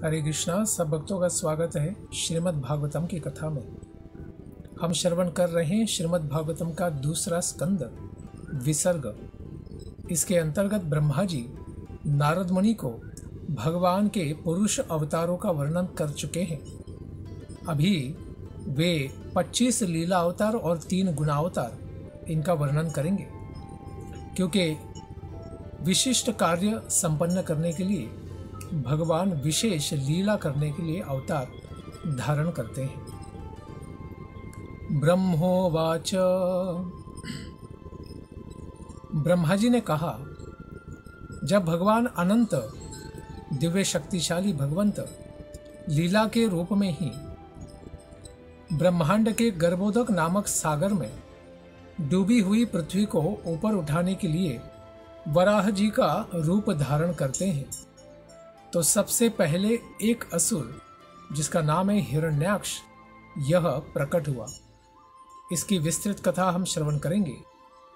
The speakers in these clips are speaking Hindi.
हरे कृष्णा। सब भक्तों का स्वागत है श्रीमद् भागवतम की कथा में। हम श्रवण कर रहे हैं श्रीमद् भागवतम का दूसरा स्कंद विसर्ग। इसके अंतर्गत ब्रह्मा जी नारद मुनि को भगवान के पुरुष अवतारों का वर्णन कर चुके हैं। अभी वे 25 लीला अवतार और 3 गुणावतार इनका वर्णन करेंगे, क्योंकि विशिष्ट कार्य संपन्न करने के लिए भगवान विशेष लीला करने के लिए अवतार धारण करते हैं। ब्रह्मोवाच, ब्रह्मा जी ने कहा, जब भगवान अनंत दिव्य शक्तिशाली भगवंत लीला के रूप में ही ब्रह्मांड के गर्भोदक नामक सागर में डूबी हुई पृथ्वी को ऊपर उठाने के लिए वराह जी का रूप धारण करते हैं, तो सबसे पहले एक असुर जिसका नाम है हिरण्याक्ष यह प्रकट हुआ। इसकी विस्तृत कथा हम श्रवण करेंगे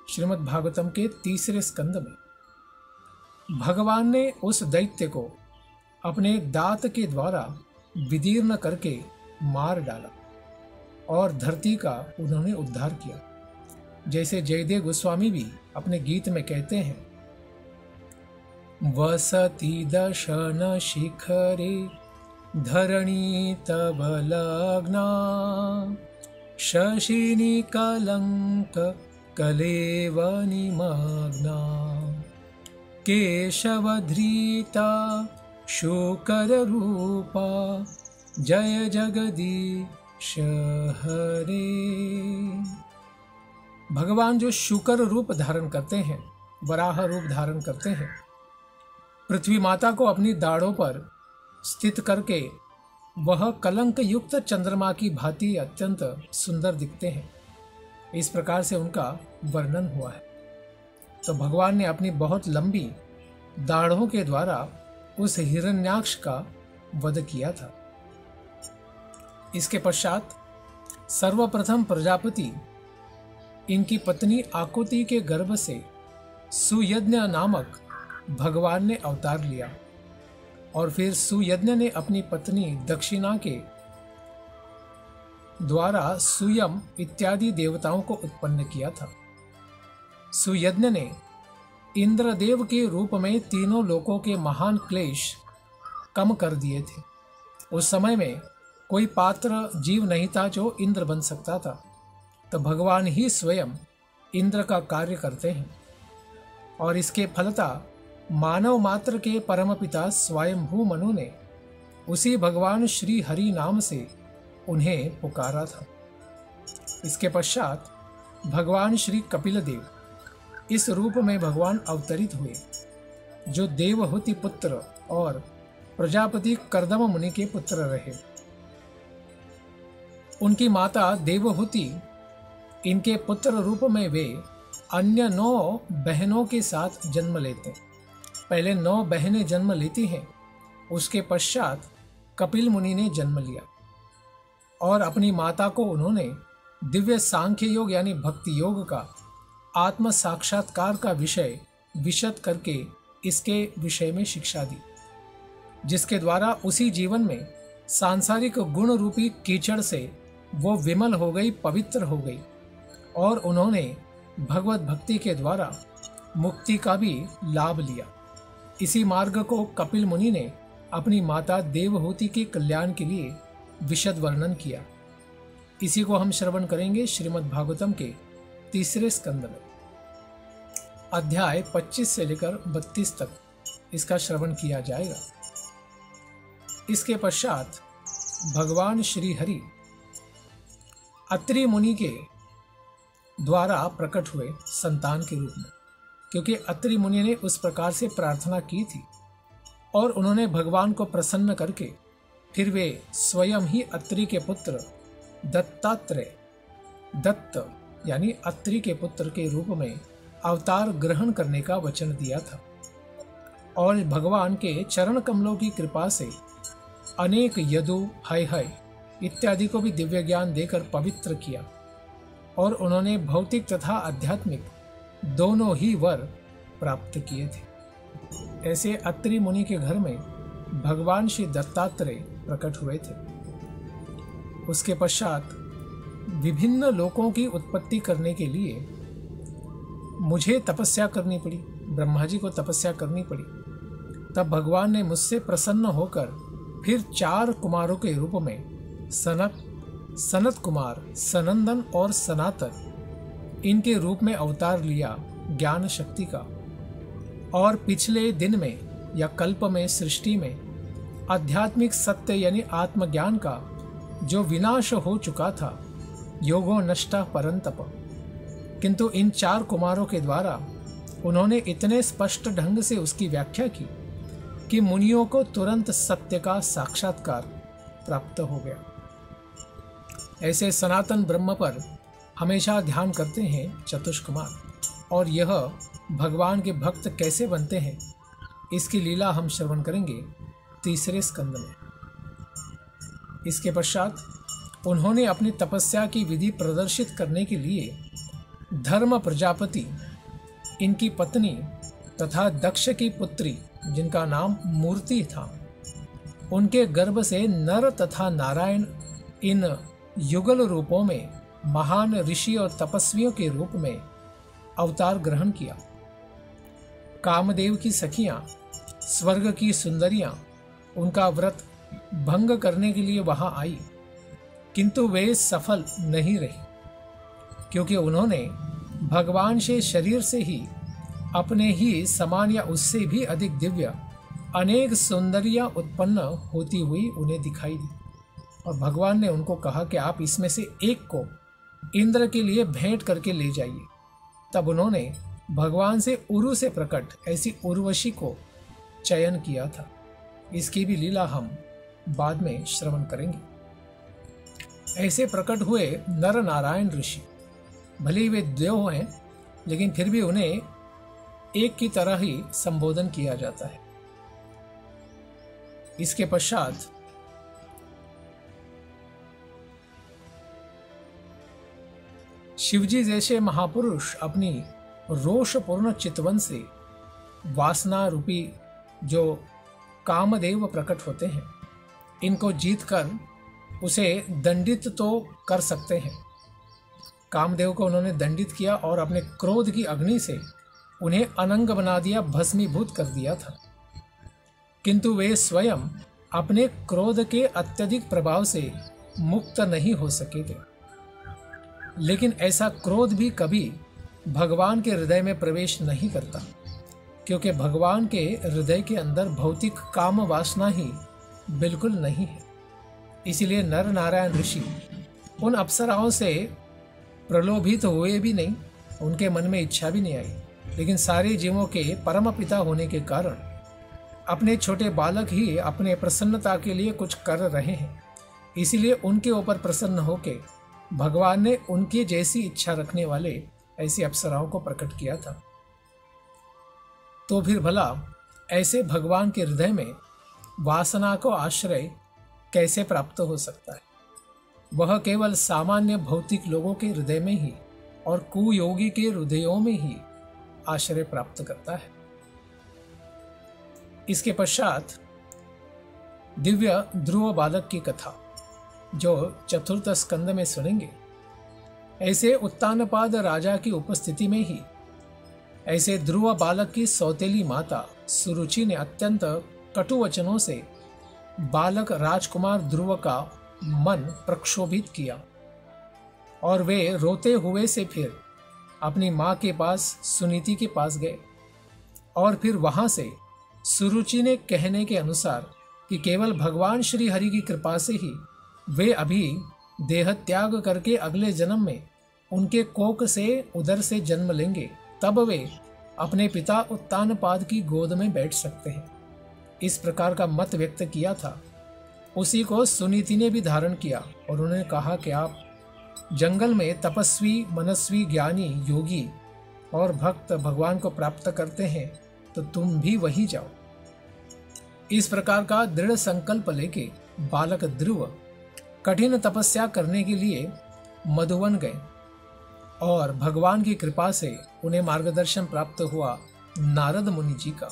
श्रीमद् भागवतम के 3 स्कंद में। भगवान ने उस दैत्य को अपने दांत के द्वारा विदीर्ण करके मार डाला और धरती का उन्होंने उद्धार किया। जैसे जयदेव गोस्वामी भी अपने गीत में कहते हैं, वसति दशन शिखरे धरणी तव लग्ना शशिनी कलंक कलेव निमग्ना केशवधृता शूकर रूपा जय जगदीश हरे। भगवान जो शूकर रूप धारण करते हैं, वराह रूप धारण करते हैं, पृथ्वी माता को अपनी दाढ़ों पर स्थित करके वह कलंक युक्त चंद्रमा की भांति अत्यंत सुंदर दिखते हैं। इस प्रकार से उनका वर्णन हुआ है। तो भगवान ने अपनी बहुत लंबी दाढ़ों के द्वारा उस हिरण्याक्ष का वध किया था। इसके पश्चात सर्वप्रथम प्रजापति इनकी पत्नी आकुति के गर्भ से सुयज्ञ नामक भगवान ने अवतार लिया और फिर सुयज्ञ ने अपनी पत्नी दक्षिणा के द्वारा सुयम इत्यादि देवताओं को उत्पन्न किया था। सुयज्ञ ने इंद्रदेव के रूप में तीनों लोकों के महान क्लेश कम कर दिए थे। उस समय में कोई पात्र जीव नहीं था जो इंद्र बन सकता था, तो भगवान ही स्वयं इंद्र का कार्य करते हैं और इसके फलता मानव मात्र के परमपिता स्वयंभू मनु ने उसी भगवान श्री हरि नाम से उन्हें पुकारा था। इसके पश्चात भगवान श्री कपिल देव इस रूप में भगवान अवतरित हुए, जो देवहूति पुत्र और प्रजापति कर्दम मुनि के पुत्र रहे। उनकी माता देवहूति इनके पुत्र रूप में वे अन्य 9 बहनों के साथ जन्म लेते। पहले 9 बहनें जन्म लेती हैं, उसके पश्चात कपिल मुनि ने जन्म लिया और अपनी माता को उन्होंने दिव्य सांख्य योग यानी भक्ति योग का आत्म साक्षात्कार का विषय विशद करके इसके विषय में शिक्षा दी, जिसके द्वारा उसी जीवन में सांसारिक गुण रूपी कीचड़ से वो विमल हो गई, पवित्र हो गई और उन्होंने भगवत भक्ति के द्वारा मुक्ति का भी लाभ लिया। इसी मार्ग को कपिल मुनि ने अपनी माता देवहूति के कल्याण के लिए विशद वर्णन किया। इसी को हम श्रवण करेंगे श्रीमद् भागवतम के 3 स्कंद में। अध्याय 25 से लेकर 32 तक इसका श्रवण किया जाएगा। इसके पश्चात भगवान श्री हरि अत्रि मुनि के द्वारा प्रकट हुए संतान के रूप में, क्योंकि अत्रि मुनि ने उस प्रकार से प्रार्थना की थी और उन्होंने भगवान को प्रसन्न करके फिर वे स्वयं ही अत्रि के पुत्र दत्तात्रेय, दत्त यानी अत्रि के पुत्र के रूप में अवतार ग्रहण करने का वचन दिया था और भगवान के चरण कमलों की कृपा से अनेक यदु, हय हय इत्यादि को भी दिव्य ज्ञान देकर पवित्र किया और उन्होंने भौतिक तथा आध्यात्मिक दोनों ही वर प्राप्त किए थे। ऐसे अत्रि मुनि के घर में भगवान श्री दत्तात्रेय प्रकट हुए थे। उसके पश्चात विभिन्न लोकों की उत्पत्ति करने के लिए मुझे तपस्या करनी पड़ी, ब्रह्मा जी को तपस्या करनी पड़ी। तब भगवान ने मुझसे प्रसन्न होकर फिर 4 कुमारों के रूप में सनक, सनत कुमार, सनंदन और सनातन इनके रूप में अवतार लिया ज्ञान शक्ति का। और पिछले दिन में या कल्प में सृष्टि में आध्यात्मिक सत्य यानी आत्मज्ञान का जो विनाश हो चुका था, योगो नष्टा परंतप, किंतु इन 4 कुमारों के द्वारा उन्होंने इतने स्पष्ट ढंग से उसकी व्याख्या की कि मुनियों को तुरंत सत्य का साक्षात्कार प्राप्त हो गया। ऐसे सनातन ब्रह्म पर हमेशा ध्यान करते हैं चतुष्कुमार, और यह भगवान के भक्त कैसे बनते हैं इसकी लीला हम श्रवण करेंगे 3रे स्कंद में। इसके पश्चात उन्होंने अपनी तपस्या की विधि प्रदर्शित करने के लिए धर्म प्रजापति, इनकी पत्नी तथा दक्ष की पुत्री जिनका नाम मूर्ति था, उनके गर्भ से नर तथा नारायण इन युगल रूपों में महान ऋषि और तपस्वियों के रूप में अवतार ग्रहण किया। कामदेव की सखियां, स्वर्ग की सुंदरियां उनका व्रत भंग करने के लिए वहां आई, किंतु वे सफल नहीं रही, क्योंकि उन्होंने भगवान से शरीर से ही अपने ही समान या उससे भी अधिक दिव्य अनेक सौंदर्या उत्पन्न होती हुई उन्हें दिखाई दी। और भगवान ने उनको कहा कि आप इसमें से एक को इंद्र के लिए भेंट करके ले जाइए। तब उन्होंने भगवान से उरु से प्रकट ऐसी उर्वशी को चयन किया था। इसकी भी लीला हम बाद में श्रवण करेंगे। ऐसे प्रकट हुए नर नारायण ऋषि, भले ही वे देव हैं, लेकिन फिर भी उन्हें एक की तरह ही संबोधन किया जाता है। इसके पश्चात शिवजी जैसे महापुरुष अपनी रोषपूर्ण चितवन से वासना रूपी जो कामदेव प्रकट होते हैं, इनको जीतकर उसे दंडित तो कर सकते हैं। कामदेव को उन्होंने दंडित किया और अपने क्रोध की अग्नि से उन्हें अनंग बना दिया, भस्मीभूत कर दिया था। किंतु वे स्वयं अपने क्रोध के अत्यधिक प्रभाव से मुक्त नहीं हो सके थे। लेकिन ऐसा क्रोध भी कभी भगवान के हृदय में प्रवेश नहीं करता, क्योंकि भगवान के हृदय के अंदर भौतिक काम वासना ही बिल्कुल नहीं है। इसीलिए नर नारायण ऋषि उन अप्सराओं से प्रलोभित हुए भी नहीं, उनके मन में इच्छा भी नहीं आई। लेकिन सारे जीवों के परम पिता होने के कारण अपने छोटे बालक ही अपने प्रसन्नता के लिए कुछ कर रहे हैं, इसीलिए उनके ऊपर प्रसन्न होके भगवान ने उनकी जैसी इच्छा रखने वाले ऐसी अप्सराओं को प्रकट किया था। तो फिर भला ऐसे भगवान के हृदय में वासना को आश्रय कैसे प्राप्त हो सकता है? वह केवल सामान्य भौतिक लोगों के हृदय में ही और कुयोगी के हृदयों में ही आश्रय प्राप्त करता है। इसके पश्चात दिव्य ध्रुव बालक की कथा जो 4th स्कंद में सुनेंगे। ऐसे उत्तानपाद राजा की उपस्थिति में ही ऐसे ध्रुव बालक की सौतेली माता सुरुचि ने अत्यंत कटु वचनों से बालक राजकुमार ध्रुव का मन प्रक्षोभित किया, और वे रोते हुए से फिर अपनी माँ के पास सुनीति के पास गए। और फिर वहां से सुरुचि ने कहने के अनुसार कि केवल भगवान श्री हरि की कृपा से ही वे अभी देह त्याग करके अगले जन्म में उनके कोक से उदर से जन्म लेंगे, तब वे अपने पिता उत्तानपाद की गोद में बैठ सकते हैं। इस प्रकार का मत व्यक्त किया था। उसी को सुनीति ने भी धारण किया और उन्होंने कहा कि आप जंगल में तपस्वी, मनस्वी, ज्ञानी, योगी और भक्त भगवान को प्राप्त करते हैं, तो तुम भी वही जाओ। इस प्रकार का दृढ़ संकल्प लेके बालक ध्रुव कठिन तपस्या करने के लिए मधुवन गए, और भगवान की कृपा से उन्हें मार्गदर्शन प्राप्त हुआ नारद मुनि जी का।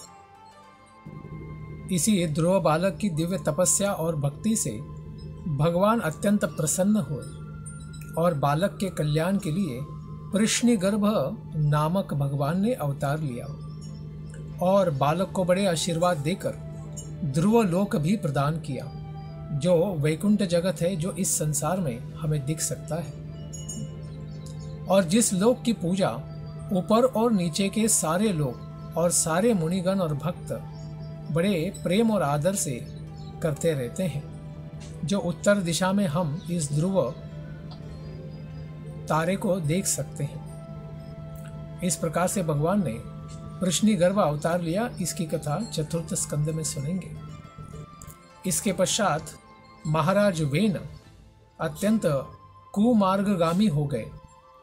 इसी ध्रुव बालक की दिव्य तपस्या और भक्ति से भगवान अत्यंत प्रसन्न हुए और बालक के कल्याण के लिए कृष्णिगर्भ नामक भगवान ने अवतार लिया और बालक को बड़े आशीर्वाद देकर ध्रुव लोक भी प्रदान किया, जो वैकुंठ जगत है, जो इस संसार में हमें दिख सकता है, और जिस लोक की पूजा ऊपर और नीचे के सारे लोग और सारे मुनिगण और भक्त बड़े प्रेम और आदर से करते रहते हैं, जो उत्तर दिशा में हम इस ध्रुव तारे को देख सकते हैं। इस प्रकार से भगवान ने कृष्णिगर्भ अवतार लिया। इसकी कथा चतुर्थ स्कंद में सुनेंगे। इसके पश्चात महाराज वेन अत्यंत कुमार्गगामी हो गए,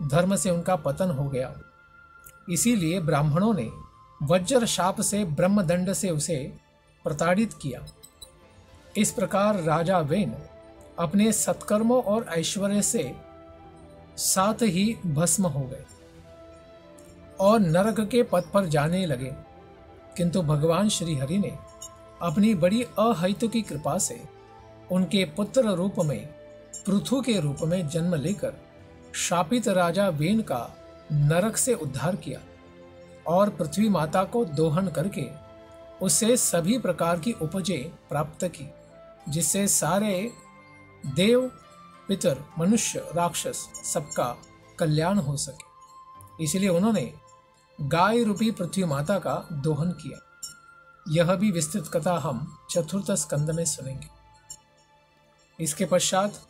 धर्म से उनका पतन हो गया। इसीलिए ब्राह्मणों ने वज्र शाप से ब्रह्मदंड से उसे प्रताड़ित किया। इस प्रकार राजा वेन अपने सत्कर्मों और ऐश्वर्य से साथ ही भस्म हो गए और नरक के पथ पर जाने लगे। किंतु भगवान श्री हरि ने अपनी बड़ी अहेतु की कृपा से उनके पुत्र रूप में, पृथु के रूप में जन्म लेकर शापित राजा वेन का नरक से उद्धार किया और पृथ्वी माता को दोहन करके उससे सभी प्रकार की उपजें प्राप्त की, जिससे सारे देव, पितर, मनुष्य, राक्षस सबका कल्याण हो सके। इसलिए उन्होंने गाय रूपी पृथ्वी माता का दोहन किया। यह भी विस्तृत कथा हम चतुर्थ स्कंद में सुनेंगे। इसके पश्चात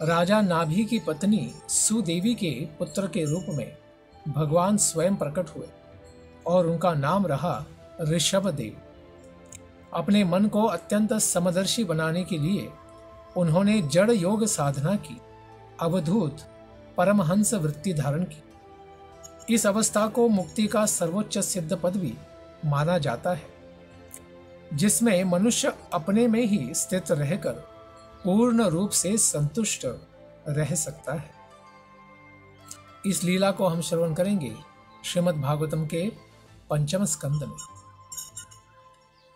राजा नाभि की पत्नी सुदेवी के पुत्र के रूप में भगवान स्वयं प्रकट हुए और उनका नाम रहा ऋषभदेव। अपने मन को अत्यंत समदर्शी बनाने के लिए उन्होंने जड़ योग साधना की, अवधूत परमहंस वृत्ति धारण की। इस अवस्था को मुक्ति का सर्वोच्च सिद्ध पद भी माना जाता है, जिसमें मनुष्य अपने में ही स्थित रहकर पूर्ण रूप से संतुष्ट रह सकता है। इस लीला को हम श्रवण करेंगे श्रीमद् भागवतम के पंचम स्कंद में।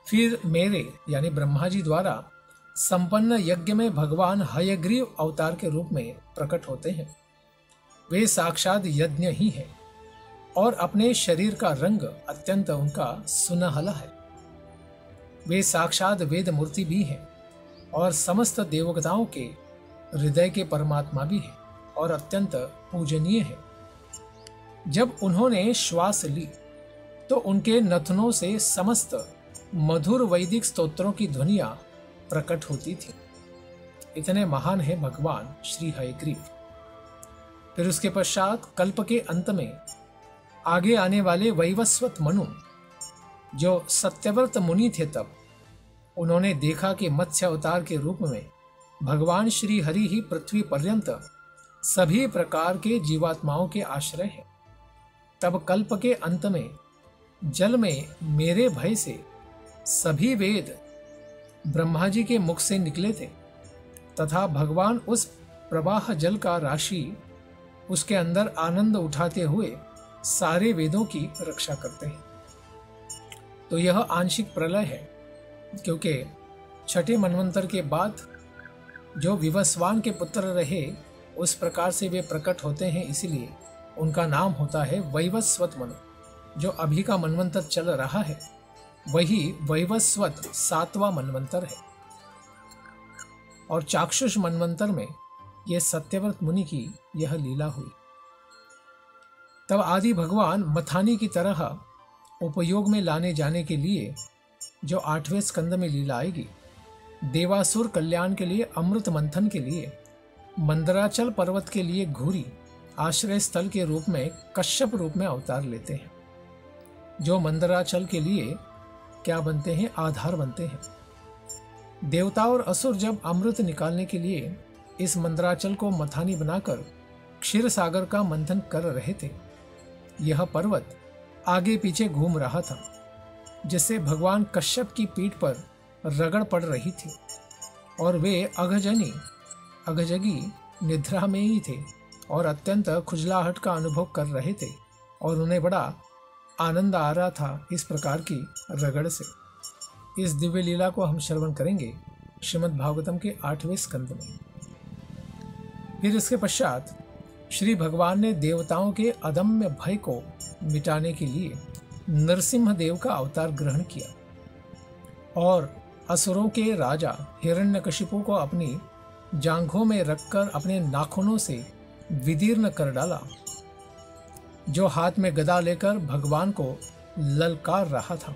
फिर मेरे यानी ब्रह्मा जी द्वारा संपन्न यज्ञ में भगवान हयग्रीव अवतार के रूप में प्रकट होते हैं। वे साक्षात यज्ञ ही है और अपने शरीर का रंग अत्यंत उनका सुनहला है। वे साक्षात वेद मूर्ति भी हैं और समस्त देवताओं के हृदय के परमात्मा भी हैं और अत्यंत पूजनीय है। जब उन्होंने श्वास ली तो उनके नथनों से समस्त मधुर वैदिक स्तोत्रों की ध्वनियां प्रकट होती थी। इतने महान है भगवान श्री हयग्रीव। फिर उसके पश्चात कल्प के अंत में आगे आने वाले वैवस्वत मनु, जो सत्यव्रत मुनि थे, तब उन्होंने देखा कि मत्स्य अवतार के रूप में भगवान श्री हरि ही पृथ्वी पर्यंत सभी प्रकार के जीवात्माओं के आश्रय हैं। तब कल्प के अंत में जल में मेरे भय से सभी वेद ब्रह्मा जी के मुख से निकले थे तथा भगवान उस प्रवाह जल का राशि उसके अंदर आनंद उठाते हुए सारे वेदों की रक्षा करते हैं। तो यह आंशिक प्रलय है, क्योंकि छठे मनवंतर के बाद जो विवस्वान के पुत्र रहे उस प्रकार से वे प्रकट होते हैं, इसलिए उनका नाम होता है वैवस्वत मनु। जो अभी का मनवंतर चल रहा है वही वैवस्वत 7वां मनवंतर है और चाक्षुष मनवंतर में यह सत्यव्रत मुनि की यह लीला हुई। तब आदि भगवान मथानी की तरह उपयोग में लाने जाने के लिए जो 8वें स्कंद में लीला आएगी, देवासुर कल्याण के लिए, अमृत मंथन के लिए, मंदराचल पर्वत के लिए घूरी आश्रय स्थल के रूप में कश्यप रूप में अवतार लेते हैं, जो मंदराचल के लिए क्या बनते हैं, आधार बनते हैं। देवता और असुर जब अमृत निकालने के लिए इस मंदराचल को मथानी बनाकर क्षीर सागर का मंथन कर रहे थे, यह पर्वत आगे पीछे घूम रहा था, जिससे भगवान कश्यप की पीठ पर रगड़ पड़ रही थी और वे अघजगी निद्रा में ही थे और अत्यंत खुजलाहट का अनुभव कर रहे थे और उन्हें बड़ा आनंद आ रहा था इस प्रकार की रगड़ से। इस दिव्य लीला को हम श्रवण करेंगे श्रीमद् भागवतम के 8वें स्कंद में। फिर इसके पश्चात श्री भगवान ने देवताओं के अदम्य भय को मिटाने के लिए नरसिंह देव का अवतार ग्रहण किया और असुरों के राजा हिरण्यकशिपु को अपनी जांघों में रखकर अपने नाखूनों से विदीर्ण कर डाला, जो हाथ में गदा लेकर भगवान को ललकार रहा था।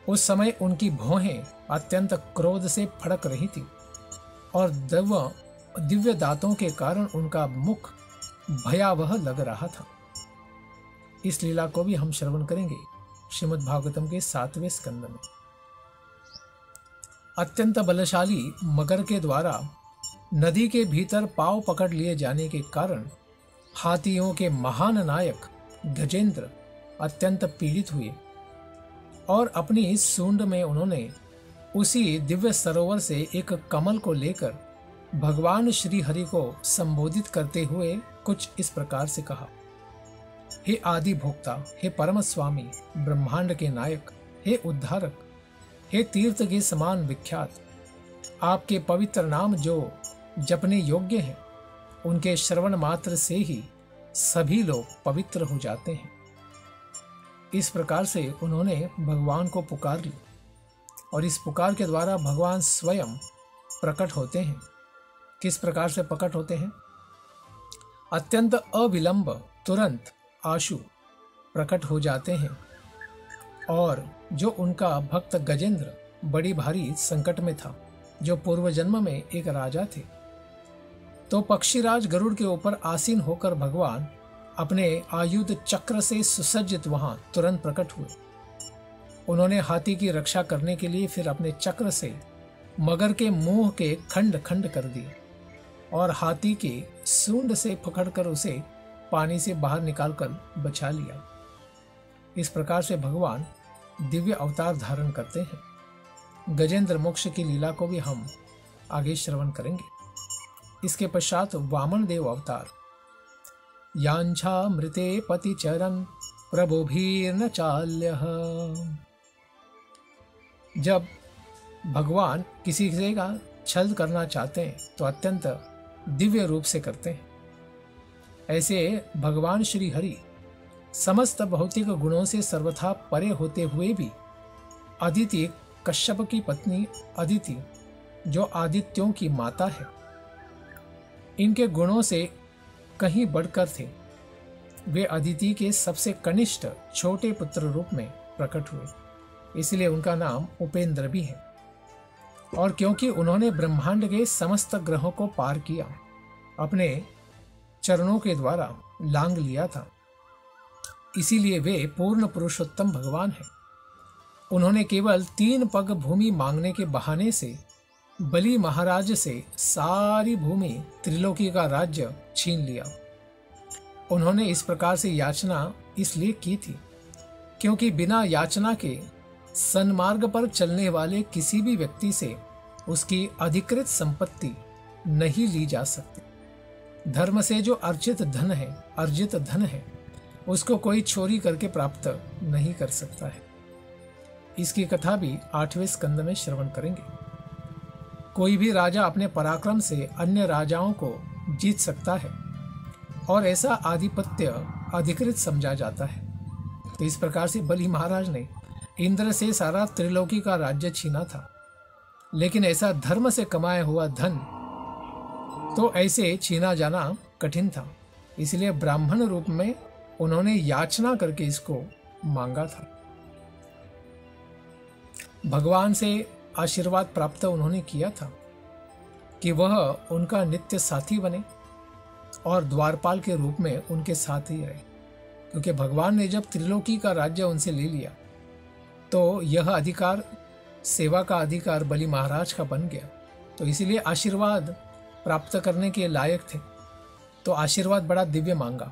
उस समय उनकी भौहें अत्यंत क्रोध से फड़क रही थी और दिव्य दांतों के कारण उनका मुख भयावह लग रहा था। इस लीला को भी हम श्रवण करेंगे श्रीमद् भागवतम के 7वें स्कंद में। अत्यंत बलशाली मगर के द्वारा नदी के भीतर पांव पकड़ लिए जाने के कारण हाथियों के महान नायक गजेंद्र अत्यंत पीड़ित हुए और अपनी सूंड में उन्होंने उसी दिव्य सरोवर से एक कमल को लेकर भगवान श्री हरि को संबोधित करते हुए कुछ इस प्रकार से कहा। हे आदि भोक्ता, हे परम स्वामी, ब्रह्मांड के नायक, हे उद्धारक, हे तीर्थ के समान विख्यात, आपके पवित्र नाम जो जपने योग्य हैं, उनके श्रवण मात्र से ही सभी लोग पवित्र हो जाते हैं। इस प्रकार से उन्होंने भगवान को पुकार लिया और इस पुकार के द्वारा भगवान स्वयं प्रकट होते हैं। किस प्रकार से प्रकट होते हैं? अत्यंत अविलंब तुरंत आशु प्रकट हो जाते हैं और जो उनका भक्त गजेंद्र बड़ी भारी संकट में था, जो पूर्व जन्म में एक राजा थे, तो पक्षीराज गरुड़ के ऊपर आसीन होकर भगवान अपने आयुध चक्र से सुसज्जित वहां तुरंत प्रकट हुए। उन्होंने हाथी की रक्षा करने के लिए फिर अपने चक्र से मगर के मुंह के खंड खंड कर दिए और हाथी के सूंड से पकड़कर उसे पानी से बाहर निकालकर बचा लिया। इस प्रकार से भगवान दिव्य अवतार धारण करते हैं। गजेंद्र मोक्ष की लीला को भी हम आगे श्रवण करेंगे। इसके पश्चात वामन देव अवतार। यांछा मृते पति चरण प्रभुभीर्न चाल्यः। जब भगवान किसी से का छल करना चाहते हैं तो अत्यंत दिव्य रूप से करते हैं। ऐसे भगवान श्री हरि समस्त भौतिक गुणों से सर्वथा परे होते हुए भी अदिति, कश्यप की पत्नी अदिति, जो आदित्यों की माता है, इनके गुणों से कहीं बढ़कर थे। वे अदिति के सबसे कनिष्ठ छोटे पुत्र रूप में प्रकट हुए, इसलिए उनका नाम उपेंद्र भी है। और क्योंकि उन्होंने ब्रह्मांड के समस्त ग्रहों को पार किया, अपने चरणों के द्वारा लांग लिया था, इसीलिए वे पूर्ण पुरुषोत्तम भगवान हैं। उन्होंने केवल 3 पग भूमि मांगने के बहाने से बलि महाराज से सारी भूमि त्रिलोकी का राज्य छीन लिया। उन्होंने इस प्रकार से याचना इसलिए की थी क्योंकि बिना याचना के सन्मार्ग पर चलने वाले किसी भी व्यक्ति से उसकी अधिकृत संपत्ति नहीं ली जा सकती। धर्म से जो अर्जित धन है, उसको कोई चोरी करके प्राप्त नहीं कर सकता है। इसकी कथा भी 8वें स्कंद में श्रवण करेंगे। कोई भी राजा अपने पराक्रम से अन्य राजाओं को जीत सकता है और ऐसा आधिपत्य अधिकृत समझा जाता है। तो इस प्रकार से बलि महाराज ने इंद्र से सारा त्रिलोकी का राज्य छीना था, लेकिन ऐसा धर्म से कमाया हुआ धन तो ऐसे छीना जाना कठिन था, इसलिए ब्राह्मण रूप में उन्होंने याचना करके इसको मांगा था। भगवान से आशीर्वाद प्राप्त उन्होंने किया था कि वह उनका नित्य साथी बने और द्वारपाल के रूप में उनके साथ ही रहे, क्योंकि भगवान ने जब त्रिलोकी का राज्य उनसे ले लिया तो यह अधिकार, सेवा का अधिकार बलि महाराज का बन गया। तो इसीलिए आशीर्वाद प्राप्त करने के लायक थे, तो आशीर्वाद बड़ा दिव्य मांगा।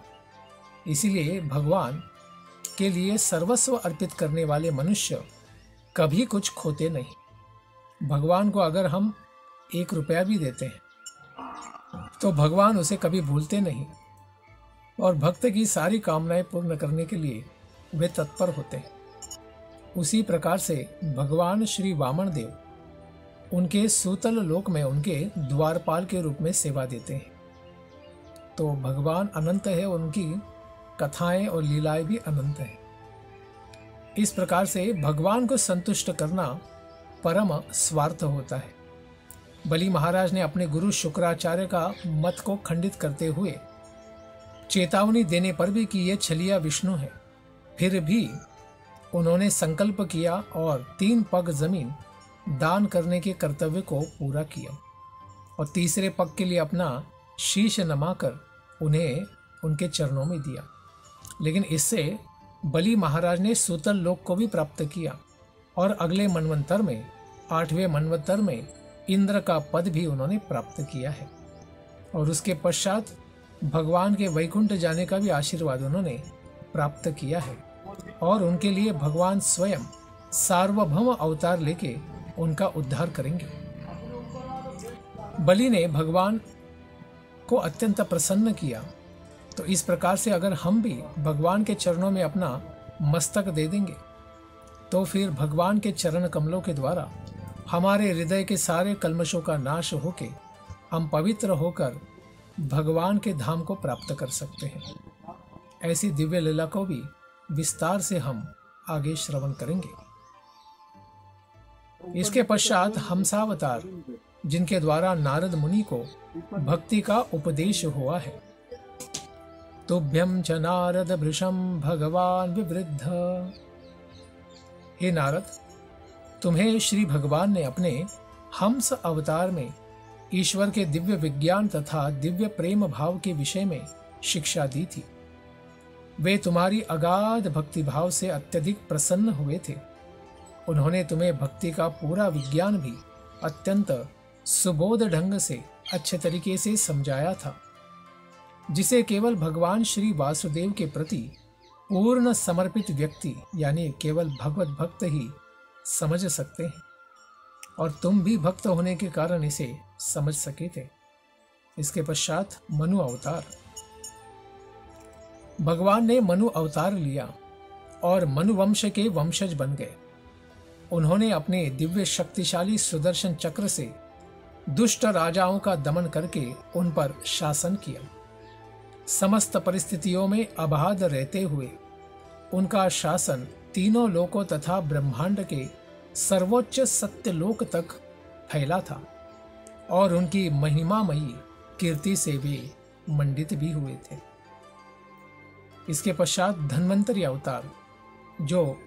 इसीलिए भगवान के लिए सर्वस्व अर्पित करने वाले मनुष्य कभी कुछ खोते नहीं। भगवान को अगर हम 1 रुपया भी देते हैं तो भगवान उसे कभी भूलते नहीं और भक्त की सारी कामनाएं पूर्ण करने के लिए वे तत्पर होते हैं। उसी प्रकार से भगवान श्री वामन देव उनके सूतल लोक में उनके द्वारपाल के रूप में सेवा देते हैं। तो भगवान अनंत है और उनकी कथाएं और लीलाएं भी अनंत हैं। इस प्रकार से भगवान को संतुष्ट करना परम स्वार्थ होता है। बलि महाराज ने अपने गुरु शुक्राचार्य का मत को खंडित करते हुए चेतावनी देने पर भी कि यह छलिया विष्णु है, फिर भी उन्होंने संकल्प किया और 3 पग जमीन दान करने के कर्तव्य को पूरा किया और तीसरे पग के लिए अपना शीश नमाकर उन्हें उनके चरणों में दिया। लेकिन इससे बलि महाराज ने सूतल लोक को भी प्राप्त किया और अगले मनवंतर में 8वें मनवंतर में इंद्र का पद भी उन्होंने प्राप्त किया है और उसके पश्चात भगवान के वैकुंठ जाने का भी आशीर्वाद उन्होंने प्राप्त किया है और उनके लिए भगवान स्वयं सार्वभौम अवतार लेके उनका उद्धार करेंगे। बलि ने भगवान को अत्यंत प्रसन्न किया। तो इस प्रकार से अगर हम भी भगवान के चरणों में अपना मस्तक दे देंगे तो फिर भगवान के चरण कमलों के द्वारा हमारे हृदय के सारे कल्मशों का नाश होके हम पवित्र होकर भगवान के धाम को प्राप्त कर सकते हैं। ऐसी दिव्य लीला को भी विस्तार से हम आगे श्रवण करेंगे। इसके पश्चात हंसावतार, जिनके द्वारा नारद मुनि को भक्ति का उपदेश हुआ है। तुभ्यं च नारद भृशं भगवान विवृद्ध। हे नारद, तुम्हें श्री भगवान ने अपने हंस अवतार में ईश्वर के दिव्य विज्ञान तथा दिव्य प्रेम भाव के विषय में शिक्षा दी थी। वे तुम्हारी अगाध भक्ति भाव से अत्यधिक प्रसन्न हुए थे। उन्होंने तुम्हें भक्ति का पूरा विज्ञान भी अत्यंत सुबोध ढंग से अच्छे तरीके से समझाया था, जिसे केवल भगवान श्री वासुदेव के प्रति पूर्ण समर्पित व्यक्ति यानी केवल भगवत भक्त ही समझ सकते हैं और तुम भी भक्त होने के कारण इसे समझ सके थे। इसके पश्चात मनु अवतार। भगवान ने मनु अवतार लिया और मनु वंश के वंशज बन गए। उन्होंने अपने दिव्य शक्तिशाली सुदर्शन चक्र से दुष्ट राजाओं का दमन करके उन पर शासन किया। समस्त परिस्थितियों में अबाध रहते हुए उनका शासन तीनों लोकों तथा ब्रह्मांड के सर्वोच्च सत्य लोक तक फैला था और उनकी महिमामयी कीर्ति से वे मंडित भी हुए थे। इसके पश्चात धन्वंतरी अवतार, जो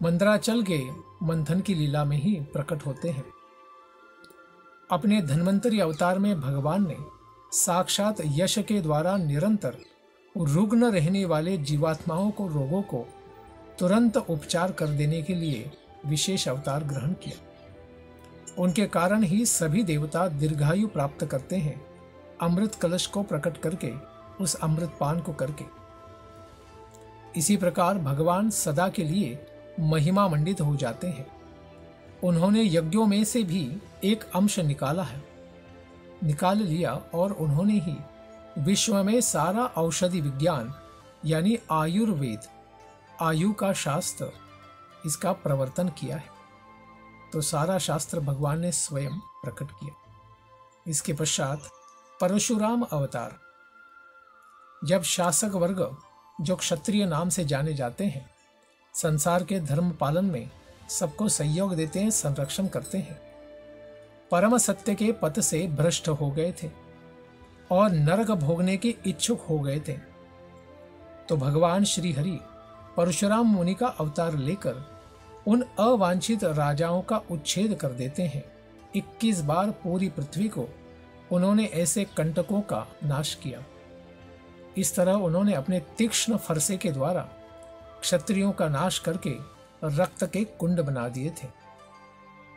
मंदराचल के मंथन की लीला में ही प्रकट होते हैं। अपने धन्वंतरी अवतार में भगवान ने साक्षात यश के द्वारा निरंतर रुग्ण रहने वाले जीवात्माओं को रोगों को तुरंत उपचार कर देने के लिए विशेष अवतार ग्रहण किया। उनके कारण ही सभी देवता दीर्घायु प्राप्त करते हैं, अमृत कलश को प्रकट करके, उस अमृत पान को करके। इसी प्रकार भगवान सदा के लिए महिमा मंडित हो जाते हैं। उन्होंने यज्ञों में से भी एक अंश निकाल लिया और उन्होंने ही विश्व में सारा औषधि विज्ञान यानी आयुर्वेद, आयु का शास्त्र, इसका प्रवर्तन किया है। तो सारा शास्त्र भगवान ने स्वयं प्रकट किया। इसके पश्चात परशुराम अवतार। जब शासक वर्ग, जो क्षत्रिय नाम से जाने जाते हैं, संसार के धर्म पालन में सबको सहयोग देते हैं, संरक्षण करते हैं, परम सत्य के पथ से भ्रष्ट हो गए थे और नरक भोगने के इच्छुक हो गए थे, तो भगवान श्री हरि परशुराम मुनि का अवतार लेकर उन अवांछित राजाओं का उच्छेद कर देते हैं। 21 बार पूरी पृथ्वी को उन्होंने ऐसे कंटकों का नाश किया। इस तरह उन्होंने अपने तीक्ष्ण फरसे के द्वारा क्षत्रियों का नाश करके रक्त के कुंड बना दिए थे।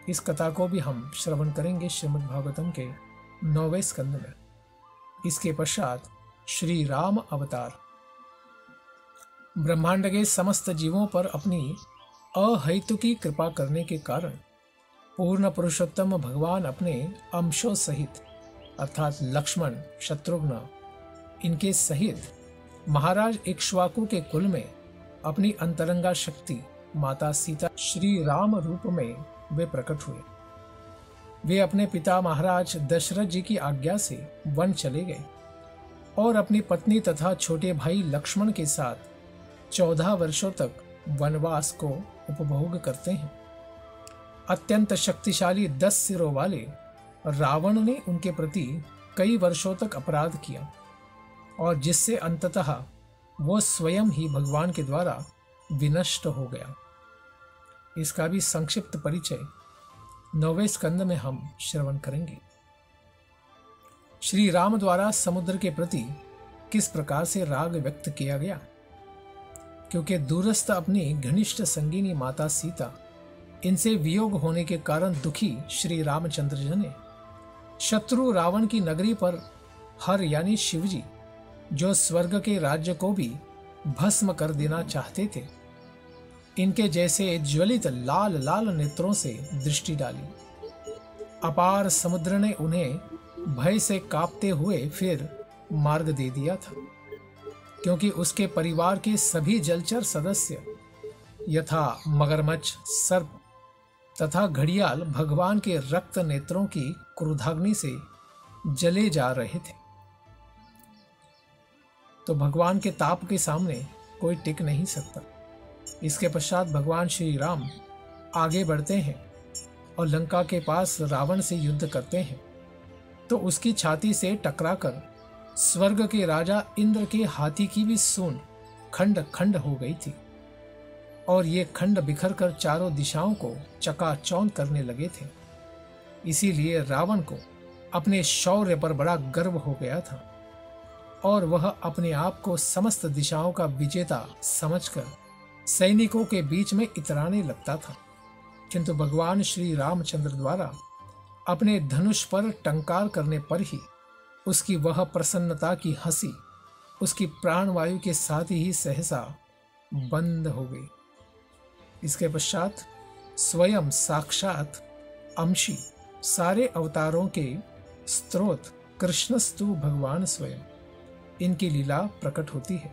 इस कथा को भी हम श्रवण करेंगे श्रीमद् भागवतम के 9वें स्कंद में। इसके पश्चात श्री राम अवतार। ब्रह्मांड के समस्त जीवों पर अपनी अहैतुकी कृपा करने के कारण पूर्ण पुरुषोत्तम भगवान अपने अंशों सहित अर्थात लक्ष्मण, शत्रुघ्न, इनके सहित महाराज इक्ष्वाकु के कुल में अपनी अंतरंगा शक्ति माता सीता श्री राम रूप में वे प्रकट हुए। वे अपने पिता महाराज दशरथ जी की आज्ञा से वन चले गए और अपनी पत्नी तथा छोटे भाई लक्ष्मण के साथ 14 वर्षों तक वनवास को उपभोग करते हैं। अत्यंत शक्तिशाली 10 सिरों वाले रावण ने उनके प्रति कई वर्षों तक अपराध किया और जिससे अंततः वो स्वयं ही भगवान के द्वारा विनष्ट हो गया। इसका भी संक्षिप्त परिचय 9वें स्कंद में हम श्रवण करेंगे। श्री राम द्वारा समुद्र के प्रति किस प्रकार से राग व्यक्त किया गया, क्योंकि दूरस्थ अपनी घनिष्ठ संगिनी माता सीता इनसे वियोग होने के कारण दुखी श्री रामचंद्र जी ने शत्रु रावण की नगरी पर हर यानी शिवजी, जो स्वर्ग के राज्य को भी भस्म कर देना चाहते थे, इनके जैसे ज्वलित लाल लाल नेत्रों से दृष्टि डाली। अपार समुद्र ने उन्हें भय से कांपते हुए फिर मार्ग दे दिया था, क्योंकि उसके परिवार के सभी जलचर सदस्य यथा मगरमच्छ, सर्प तथा घड़ियाल भगवान के रक्त नेत्रों की क्रोधाग्नि से जले जा रहे थे। तो भगवान के ताप के सामने कोई टिक नहीं सकता। इसके पश्चात भगवान श्री राम आगे बढ़ते हैं और लंका के पास रावण से युद्ध करते हैं, तो उसकी छाती से टकराकर स्वर्ग के राजा इंद्र के हाथी की भी सूंड खंड खंड हो गई थी और ये खंड बिखर कर चारों दिशाओं को चकाचौंध करने लगे थे। इसीलिए रावण को अपने शौर्य पर बड़ा गर्व हो गया था और वह अपने आप को समस्त दिशाओं का विजेता समझकर सैनिकों के बीच में इतराने लगता था। किंतु भगवान श्री रामचंद्र द्वारा अपने धनुष पर टंकार करने पर ही उसकी वह प्रसन्नता की हंसी उसकी प्राणवायु के साथ ही सहसा बंद हो गई। इसके पश्चात स्वयं साक्षात अंशी सारे अवतारों के स्त्रोत कृष्णस्तु भगवान स्वयं इनकी लीला प्रकट होती है।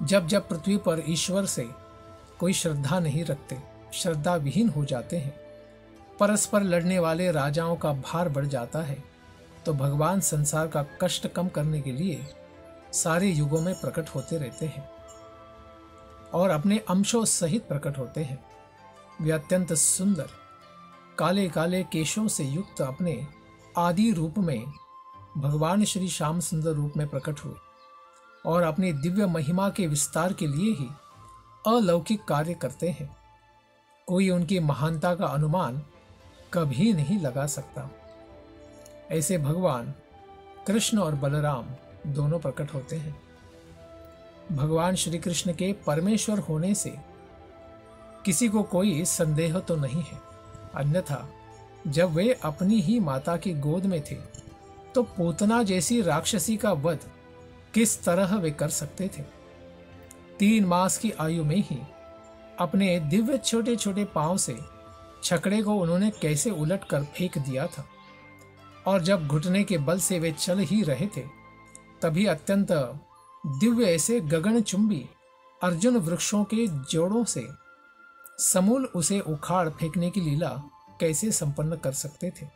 जब जब पृथ्वी पर ईश्वर से कोई श्रद्धा नहीं रखते, श्रद्धा विहीन हो जाते हैं, परस्पर लड़ने वाले राजाओं का भार बढ़ जाता है, तो भगवान संसार का कष्ट कम करने के लिए सारे युगों में प्रकट होते रहते हैं और अपने अंशों सहित प्रकट होते हैं। वे अत्यंत सुंदर काले काले केशों से युक्त अपने आदि रूप में भगवान श्री श्याम सुंदर रूप में प्रकट हुए और अपनी दिव्य महिमा के विस्तार के लिए ही अलौकिक कार्य करते हैं। कोई उनकी महानता का अनुमान कभी नहीं लगा सकता। ऐसे भगवान कृष्ण और बलराम दोनों प्रकट होते हैं। भगवान श्री कृष्ण के परमेश्वर होने से किसी को कोई संदेह तो नहीं है, अन्यथा जब वे अपनी ही माता की गोद में थे तो पूतना जैसी राक्षसी का वध किस तरह वे कर सकते थे। 3 मास की आयु में ही अपने दिव्य छोटे छोटे पांव से छकड़े को उन्होंने कैसे उलट कर फेंक दिया था और जब घुटने के बल से वे चल ही रहे थे तभी अत्यंत दिव्य ऐसे गगनचुंबी अर्जुन वृक्षों के जोड़ों से समूल उसे उखाड़ फेंकने की लीला कैसे संपन्न कर सकते थे।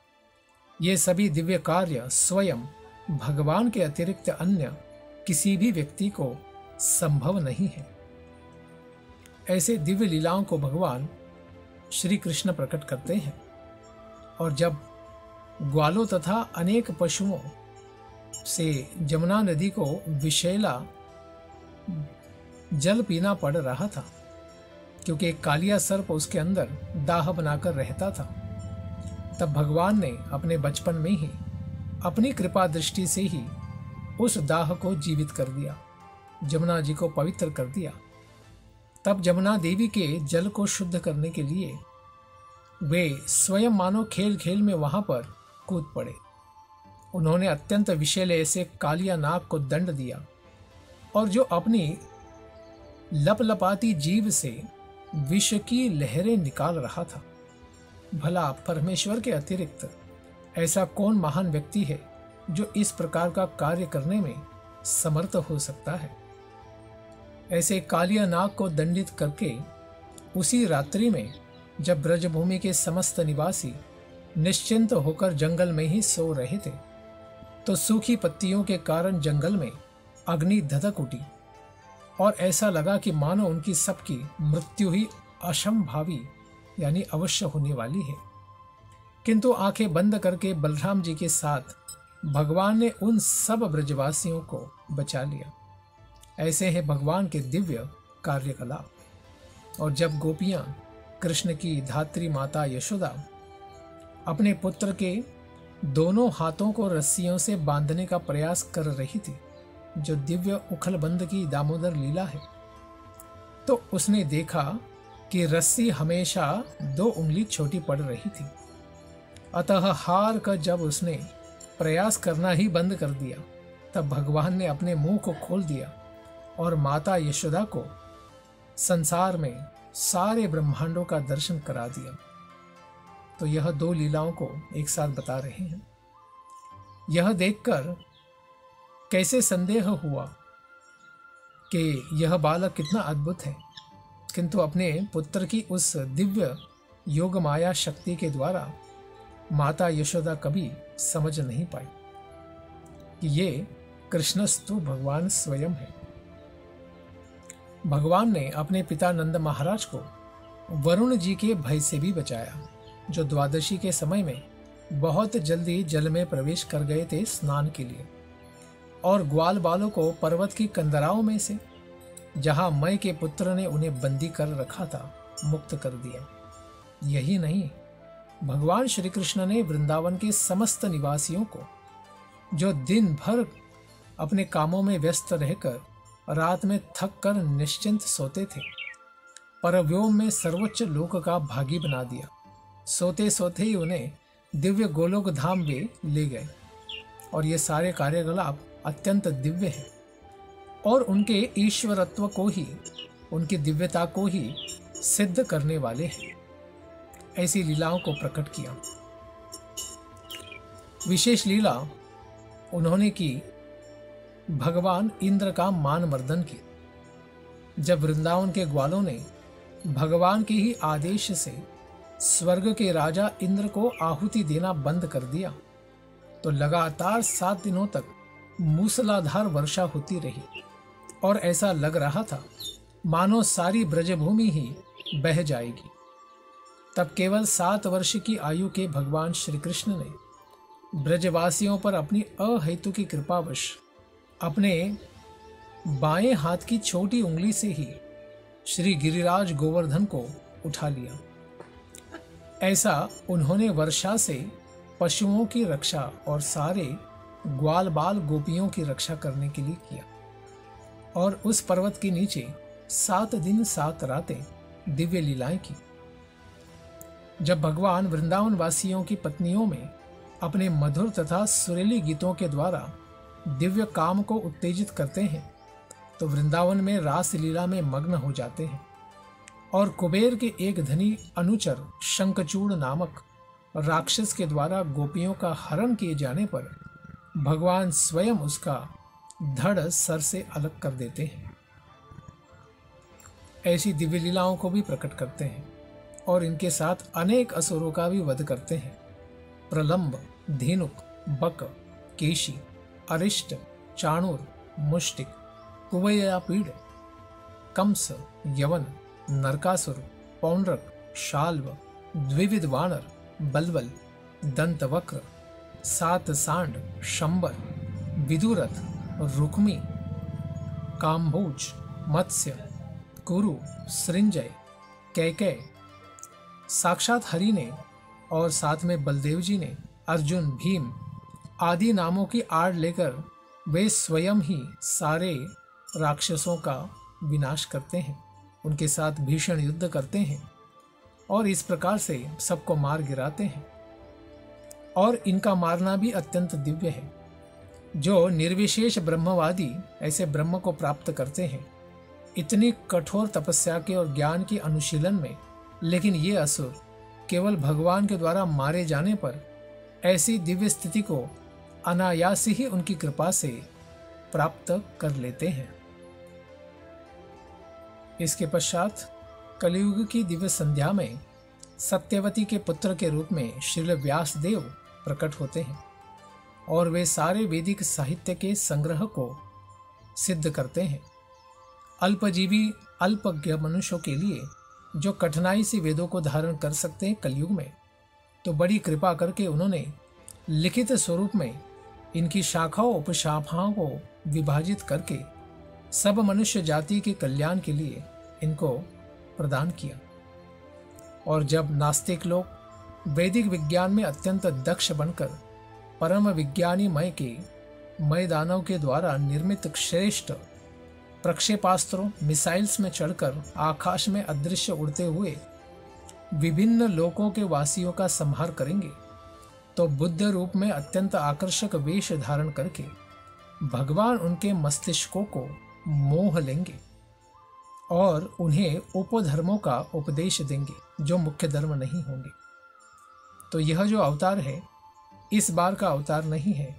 ये सभी दिव्य कार्य स्वयं भगवान के अतिरिक्त अन्य किसी भी व्यक्ति को संभव नहीं है। ऐसे दिव्य लीलाओं को भगवान श्री कृष्ण प्रकट करते हैं और जब ग्वालों तथा अनेक पशुओं से जमुना नदी को विषैला जल पीना पड़ रहा था, क्योंकि एक कालिया सर्प उसके अंदर दाह बनाकर रहता था, तब भगवान ने अपने बचपन में ही अपनी कृपा दृष्टि से ही उस दाह को जीवित कर दिया, जमुना जी को पवित्र कर दिया। तब जमुना देवी के जल को शुद्ध करने के लिए वे स्वयं मानो खेल खेल में वहां पर कूद पड़े। उन्होंने अत्यंत विषैले ऐसे कालिया नाग को दंड दिया और जो अपनी लपलपाती जीभ से विष की लहरें निकाल रहा था। भला परमेश्वर के अतिरिक्त ऐसा कौन महान व्यक्ति है जो इस प्रकार का कार्य करने में समर्थ हो सकता है। ऐसे कालिया नाग को दंडित करके उसी रात्रि में जब ब्रजभूमि के समस्त निवासी निश्चिंत होकर जंगल में ही सो रहे थे, तो सूखी पत्तियों के कारण जंगल में अग्नि धधक उठी और ऐसा लगा कि मानो उनकी सबकी मृत्यु ही असंभावी यानी अवश्य होने वाली है। किंतु आंखें बंद करके बलराम जी के साथ भगवान ने उन सब ब्रजवासियों को बचा लिया। ऐसे हैं भगवान के दिव्य कार्यकलाप। और जब गोपियां कृष्ण की धात्री माता यशोदा अपने पुत्र के दोनों हाथों को रस्सियों से बांधने का प्रयास कर रही थी, जो दिव्य उखलबंद की दामोदर लीला है, तो उसने देखा कि रस्सी हमेशा 2 उंगली छोटी पड़ रही थी। अतः हार कर जब उसने प्रयास करना ही बंद कर दिया, तब भगवान ने अपने मुंह को खोल दिया और माता यशोदा को संसार में सारे ब्रह्मांडों का दर्शन करा दिया। तो यह 2 लीलाओं को एक साथ बता रहे हैं। यह देखकर कैसे संदेह हुआ कि यह बालक कितना अद्भुत है, किंतु अपने पुत्र की उस दिव्य योग माया शक्ति के द्वारा माता यशोदा कभी समझ नहीं पाई कि ये कृष्णस्तु भगवान स्वयं है। भगवान ने अपने पिता नंद महाराज को वरुण जी के भय से भी बचाया, जो द्वादशी के समय में बहुत जल्दी जल में प्रवेश कर गए थे स्नान के लिए, और ग्वाल बालों को पर्वत की कंदराओं में से, जहां मय के पुत्र ने उन्हें बंदी कर रखा था, मुक्त कर दिया। यही नहीं, भगवान श्री कृष्ण ने वृंदावन के समस्त निवासियों को, जो दिन भर अपने कामों में व्यस्त रहकर रात में थक कर निश्चिंत सोते थे, परव्योम में सर्वोच्च लोक का भागी बना दिया। सोते सोते ही उन्हें दिव्य गोलोक धाम में ले गए, और ये सारे कार्यकलाप अत्यंत दिव्य हैं और उनके ईश्वरत्व को ही, उनकी दिव्यता को ही सिद्ध करने वाले हैं। ऐसी लीलाओं को प्रकट किया। विशेष लीला उन्होंने की भगवान इंद्र का मान मर्दन की। जब वृंदावन के ग्वालों ने भगवान के ही आदेश से स्वर्ग के राजा इंद्र को आहुति देना बंद कर दिया, तो लगातार 7 दिनों तक मूसलाधार वर्षा होती रही और ऐसा लग रहा था मानो सारी ब्रजभूमि ही बह जाएगी। तब केवल 7 वर्ष की आयु के भगवान श्री कृष्ण ने ब्रजवासियों पर अपनी अहेतु की कृपावश अपने बाएं हाथ की छोटी उंगली से ही श्री गिरिराज गोवर्धन को उठा लिया। ऐसा उन्होंने वर्षा से पशुओं की रक्षा और सारे ग्वाल बाल गोपियों की रक्षा करने के लिए किया, और उस पर्वत के नीचे 7 दिन 7 रातें दिव्य लीलाएं की। जब भगवान वृंदावन वासियों की पत्नियों में अपने मधुर तथा सुरीली गीतों के द्वारा दिव्य काम को उत्तेजित करते हैं, तो वृंदावन में रास लीला में मग्न हो जाते हैं, और कुबेर के एक धनी अनुचर शंखचूड़ नामक राक्षस के द्वारा गोपियों का हरण किए जाने पर भगवान स्वयं उसका धड़ सर से अलग कर देते हैं। ऐसी दिव्य लीलाओं को भी प्रकट करते हैं और इनके साथ अनेक असुरों का भी वध करते हैं। प्रलंब, धेनुक, बक, केशी, अरिष्ट, चाणूर, मुष्टिक, कुवलयापीड़, कंस, यवन, नरकासुर, पौंड्रक, शाल्व, द्विविध वानर, बलबल, दंतवक्र, 7 सांड, शंबर, विदुरथ, रुक्मी, काम्भोज, मत्स्य, कुरु, सृंजय, कैकेय, साक्षात हरि ने और साथ में बलदेव जी ने अर्जुन, भीम आदि नामों की आड़ लेकर वे स्वयं ही सारे राक्षसों का विनाश करते हैं, उनके साथ भीषण युद्ध करते हैं और इस प्रकार से सबको मार गिराते हैं। और इनका मारना भी अत्यंत दिव्य है। जो निर्विशेष ब्रह्मवादी ऐसे ब्रह्म को प्राप्त करते हैं इतनी कठोर तपस्या के और ज्ञान की अनुशीलन में, लेकिन ये असुर केवल भगवान के द्वारा मारे जाने पर ऐसी दिव्य स्थिति को अनायास ही उनकी कृपा से प्राप्त कर लेते हैं। इसके पश्चात कलयुग की दिव्य संध्या में सत्यवती के पुत्र के रूप में श्रील व्यास देव प्रकट होते हैं और वे सारे वैदिक साहित्य के संग्रह को सिद्ध करते हैं। अल्पजीवी अल्पज्ञ मनुष्यों के लिए जो कठिनाई से वेदों को धारण कर सकते हैं कलयुग में, तो बड़ी कृपा करके उन्होंने लिखित स्वरूप में इनकी शाखाओं उपशाखाओं को विभाजित करके सब मनुष्य जाति के कल्याण के लिए इनको प्रदान किया। और जब नास्तिक लोग वैदिक विज्ञान में अत्यंत दक्ष बनकर परम विज्ञानी मय के मय दानव के द्वारा निर्मित श्रेष्ठ प्रक्षेपास्त्रों मिसाइल्स में चढ़कर आकाश में अदृश्य उड़ते हुए विभिन्न लोकों के वासियों का संहार करेंगे, तो बुद्ध रूप में अत्यंत आकर्षक वेश धारण करके भगवान उनके मस्तिष्कों को मोह लेंगे और उन्हें उपधर्मों का उपदेश देंगे जो मुख्य धर्म नहीं होंगे। तो यह जो अवतार है इस बार का अवतार नहीं है,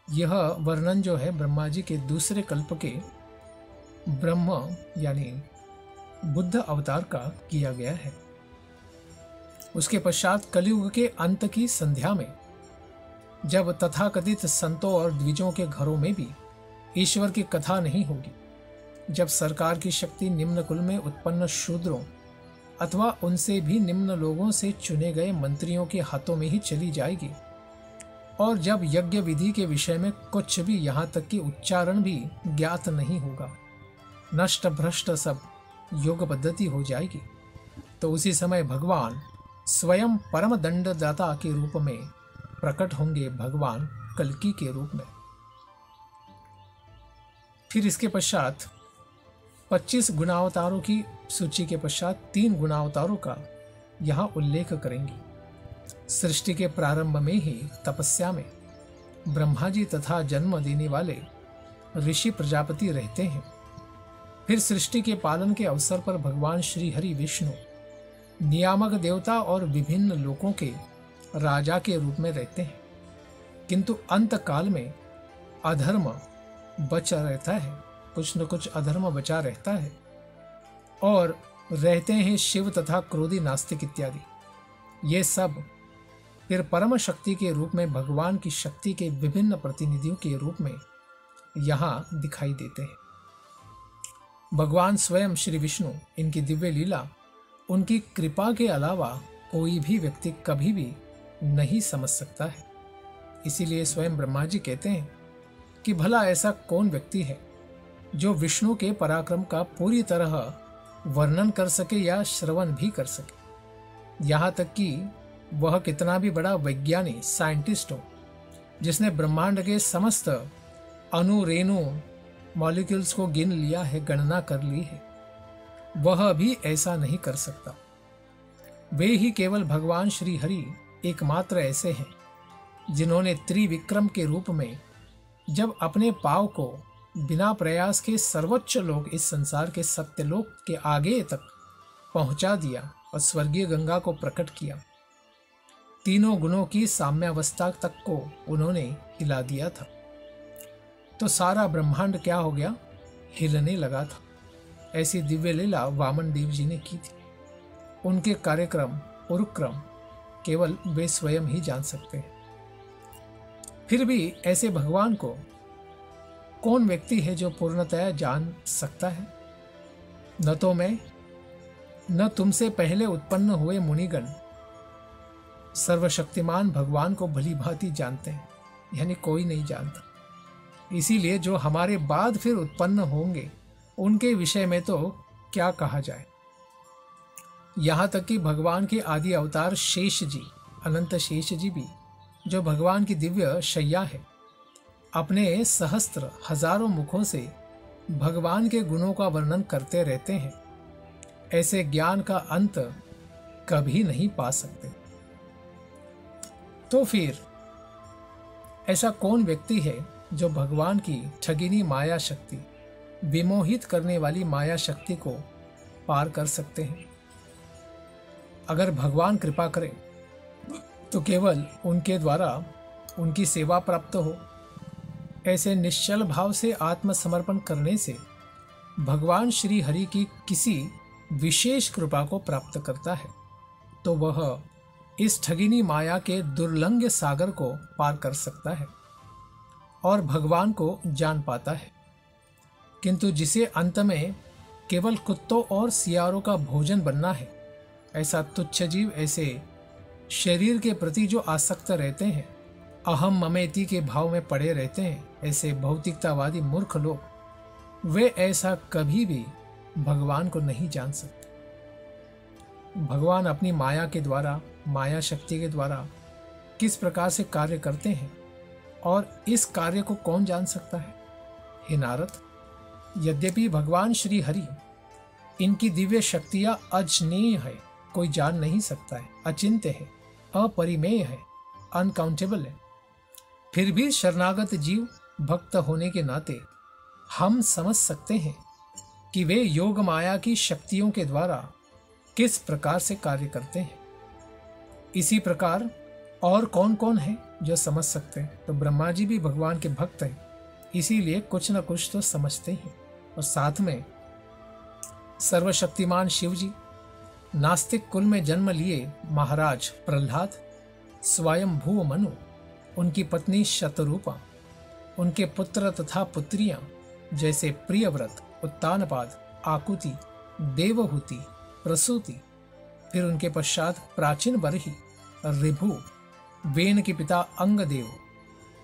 यह वर्णन जो है ब्रह्मा जी के दूसरे कल्प के ब्रह्म यानी बुद्ध अवतार का किया गया है। उसके पश्चात कलयुग के अंत की संध्या में जब तथाकथित संतों और द्विजों के घरों में भी ईश्वर की कथा नहीं होगी, जब सरकार की शक्ति निम्न कुल में उत्पन्न शूद्रों अथवा उनसे भी निम्न लोगों से चुने गए मंत्रियों के हाथों में ही चली जाएगी, और जब यज्ञ विधि के विषय में कुछ भी यहाँ तक कि उच्चारण भी ज्ञात नहीं होगा, नष्ट भ्रष्ट सब योग पद्धति हो जाएगी, तो उसी समय भगवान स्वयं परम दंडदाता के रूप में प्रकट होंगे, भगवान कल्कि के रूप में। फिर इसके पश्चात 25 गुणावतारों की सूची के पश्चात 3 गुणावतारों का यहाँ उल्लेख करेंगे। सृष्टि के प्रारंभ में ही तपस्या में ब्रह्मा जी तथा जन्म देने वाले ऋषि प्रजापति रहते हैं। फिर सृष्टि के पालन के अवसर पर भगवान श्री हरि विष्णु नियामक देवता और विभिन्न लोकों के राजा के रूप में रहते हैं, किंतु अंत काल में अधर्म बचा रहता है, कुछ न कुछ अधर्म बचा रहता है, और रहते हैं शिव तथा क्रोधी नास्तिक इत्यादि। ये सब फिर परम शक्ति के रूप में भगवान की शक्ति के विभिन्न प्रतिनिधियों के रूप में यहाँ दिखाई देते हैं। भगवान स्वयं श्री विष्णु इनकी दिव्य लीला उनकी कृपा के अलावा कोई भी व्यक्ति कभी भी नहीं समझ सकता है। इसीलिए स्वयं ब्रह्मा जी कहते हैं कि भला ऐसा कौन व्यक्ति है जो विष्णु के पराक्रम का पूरी तरह वर्णन कर सके या श्रवण भी कर सके। यहाँ तक कि वह कितना भी बड़ा वैज्ञानिक साइंटिस्ट हो, जिसने ब्रह्मांड के समस्त अणु रेणु मॉलिक्यूल्स को गिन लिया है, गणना कर ली है, वह भी ऐसा नहीं कर सकता। वे ही केवल भगवान श्री हरि एकमात्र ऐसे हैं जिन्होंने त्रिविक्रम के रूप में जब अपने पांव को बिना प्रयास के सर्वोच्च लोक इस संसार के सत्यलोक के आगे तक पहुंचा दिया और स्वर्गीय गंगा को प्रकट किया, तीनों गुणों की साम्यावस्था तक को उन्होंने हिला दिया था, तो सारा ब्रह्मांड क्या हो गया, हिलने लगा था। ऐसी दिव्य लीला वामन देव जी ने की थी। उनके कार्यक्रम उरुक्रम केवल वे स्वयं ही जान सकते हैं। फिर भी ऐसे भगवान को कौन व्यक्ति है जो पूर्णतया जान सकता है? न तो मैं, न तुमसे पहले उत्पन्न हुए मुनिगण सर्वशक्तिमान भगवान को भली भांति जानते हैं, यानी कोई नहीं जानता। इसीलिए जो हमारे बाद फिर उत्पन्न होंगे उनके विषय में तो क्या कहा जाए। यहाँ तक कि भगवान के आदि अवतार शेष जी, अनंत शेष जी भी, जो भगवान की दिव्य शैया है, अपने सहस्त्र हजारों मुखों से भगवान के गुणों का वर्णन करते रहते हैं। ऐसे ज्ञान का अंत कभी नहीं पा सकते। तो फिर ऐसा कौन व्यक्ति है जो भगवान की ठगिनी माया शक्ति, विमोहित करने वाली माया शक्ति को पार कर सकते हैं? अगर भगवान कृपा करें तो केवल उनके द्वारा उनकी सेवा प्राप्त हो। ऐसे निश्चल भाव से आत्मसमर्पण करने से भगवान श्री हरि की किसी विशेष कृपा को प्राप्त करता है तो वह इस ठगिनी माया के दुर्लंघ सागर को पार कर सकता है और भगवान को जान पाता है। किंतु जिसे अंत में केवल कुत्तों और सियारों का भोजन बनना है, ऐसा तुच्छ जीव, ऐसे शरीर के प्रति जो आसक्त रहते हैं, अहम ममेती के भाव में पड़े रहते हैं, ऐसे भौतिकतावादी मूर्ख लोग, वे ऐसा कभी भी भगवान को नहीं जान सकते। भगवान अपनी माया के द्वारा, माया शक्ति के द्वारा किस प्रकार से कार्य करते हैं और इस कार्य को कौन जान सकता है? हे नारद, यद्यपि भगवान श्री हरि, इनकी दिव्य शक्तियां अजनीय है, कोई जान नहीं सकता है, अचिंत्य है, अपरिमेय है, अनकाउंटेबल है, फिर भी शरणागत जीव भक्त होने के नाते हम समझ सकते हैं कि वे योग माया की शक्तियों के द्वारा किस प्रकार से कार्य करते हैं। इसी प्रकार और कौन कौन है जो समझ सकते हैं? तो ब्रह्मा जी भी भगवान के भक्त हैं, इसीलिए कुछ न कुछ तो समझते हैं। और साथ में सर्वशक्तिमान शिव जी, नास्तिक कुल में जन्म लिए महाराज प्रहलाद, स्वयं भू मनु, उनकी पत्नी शतरूपा, उनके पुत्र तथा पुत्रियां जैसे प्रियव्रत, उत्तानपाद, आकुति, देवहूति, प्रसूति, फिर उनके पश्चात प्राचीन बरही, ऋभु, वेन के पिता अंगदेव,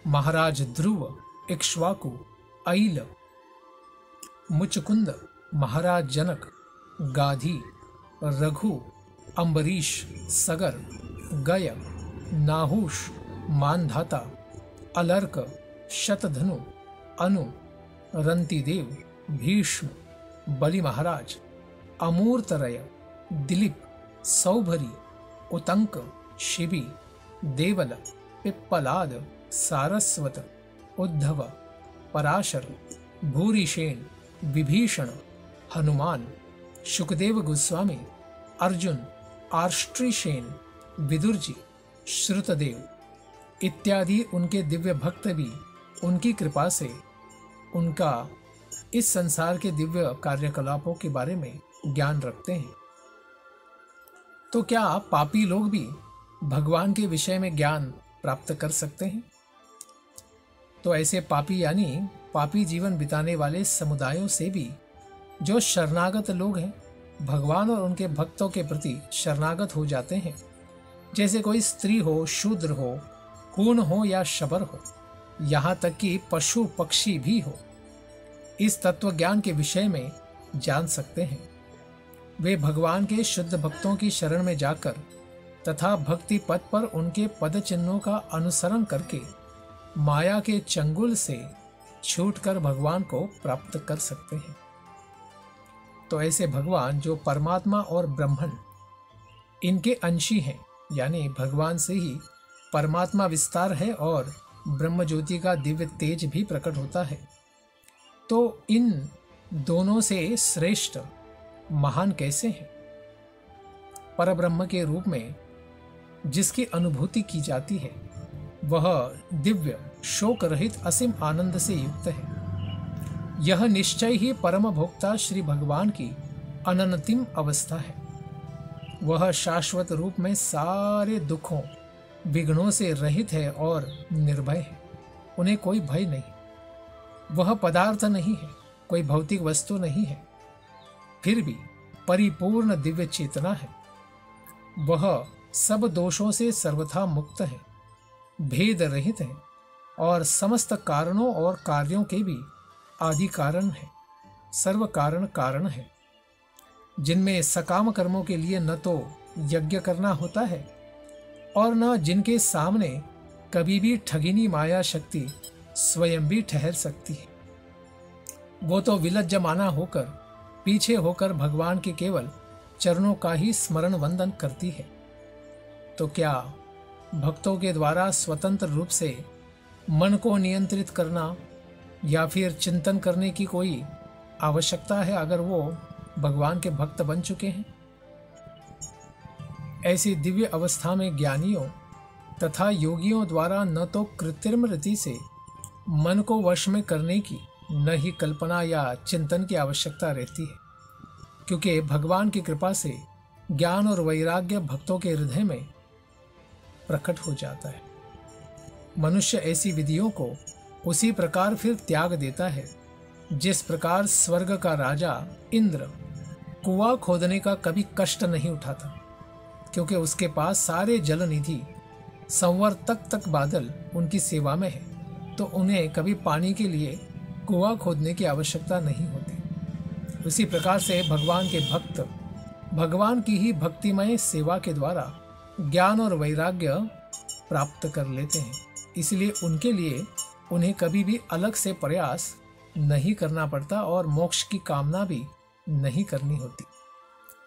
महाराज ध्रुव, इक्ष्वाकु, ऐल, मुचकुंद, महाराज जनक, गाधी, रघु, अम्बरीश, सगर, गय, नाहुष, मानधाता, अलर्क, शतधनु, अनु, रंतिदेव, भीष्म, बलि महाराज, अमूर्तरय, दिलीप, सौभरी, उतंक, शिबी, देवल, पिप्पलाद, सारस्वत, उद्धव, पराशर, भूरिशेन, विभीषण, हनुमान, शुकदेव गोस्वामी, अर्जुन, आर्ष्ट्रीशेन, विदुरजी, श्रुतदेव इत्यादि उनके दिव्य भक्त भी उनकी कृपा से उनका इस संसार के दिव्य कार्यकलापों के बारे में ज्ञान रखते हैं। तो क्या पापी लोग भी भगवान के विषय में ज्ञान प्राप्त कर सकते हैं? तो ऐसे पापी यानी पापी जीवन बिताने वाले समुदायों से भी जो शरणागत लोग हैं, भगवान और उनके भक्तों के प्रति शरणागत हो जाते हैं, जैसे कोई स्त्री हो, शूद्र हो, कून हो या शबर हो, यहाँ तक कि पशु पक्षी भी हो, इस तत्व ज्ञान के विषय में जान सकते हैं। वे भगवान के शुद्ध भक्तों की शरण में जाकर तथा भक्ति पथ पर उनके पद चिन्हों का अनुसरण करके माया के चंगुल से छूटकर भगवान को प्राप्त कर सकते हैं। तो ऐसे भगवान जो परमात्मा और ब्रह्मन इनके अंशी हैं, यानी भगवान से ही परमात्मा विस्तार है और ब्रह्म ज्योति का दिव्य तेज भी प्रकट होता है, तो इन दोनों से श्रेष्ठ महान कैसे हैं? परब्रह्म के रूप में जिसकी अनुभूति की जाती है वह दिव्य शोक रहित असीम आनंद से युक्त है। यह निश्चय ही परम भोक्ता श्री भगवान की अनंतिम अवस्था है। वह शाश्वत रूप में सारे दुखों विघ्नों से रहित है और निर्भय है। उन्हें कोई भय नहीं। वह पदार्थ नहीं है, कोई भौतिक वस्तु नहीं है, फिर भी परिपूर्ण दिव्य चेतना है। वह सब दोषों से सर्वथा मुक्त है, भेद रहित है और समस्त कारणों और कार्यों के भी आदि कारण है, सर्व कारण कारण है, जिनमें सकाम कर्मों के लिए न तो यज्ञ करना होता है और न जिनके सामने कभी भी ठगिनी माया शक्ति स्वयं भी ठहर सकती है। वो तो विलज्जमाना होकर, पीछे होकर भगवान के केवल चरणों का ही स्मरण वंदन करती है। तो क्या भक्तों के द्वारा स्वतंत्र रूप से मन को नियंत्रित करना या फिर चिंतन करने की कोई आवश्यकता है अगर वो भगवान के भक्त बन चुके हैं? ऐसी दिव्य अवस्था में ज्ञानियों तथा योगियों द्वारा न तो कृत्रिम रीति से मन को वश में करने की, न ही कल्पना या चिंतन की आवश्यकता रहती है। क्योंकि भगवान की कृपा से ज्ञान और वैराग्य भक्तों के हृदय में प्रकट हो जाता है। मनुष्य ऐसी विधियों को उसी प्रकार फिर त्याग देता है जिस प्रकार स्वर्ग का राजा इंद्र कुआं खोदने का कभी कष्ट नहीं उठाता, क्योंकि उसके पास सारे जल निधि संवर्तक तक बादल उनकी सेवा में है, तो उन्हें कभी पानी के लिए कुआं खोदने की आवश्यकता नहीं होती। उसी प्रकार से भगवान के भक्त भगवान की ही भक्तिमय सेवा के द्वारा ज्ञान और वैराग्य प्राप्त कर लेते हैं। इसलिए उनके लिए उन्हें कभी भी अलग से प्रयास नहीं करना पड़ता और मोक्ष की कामना भी नहीं करनी होती,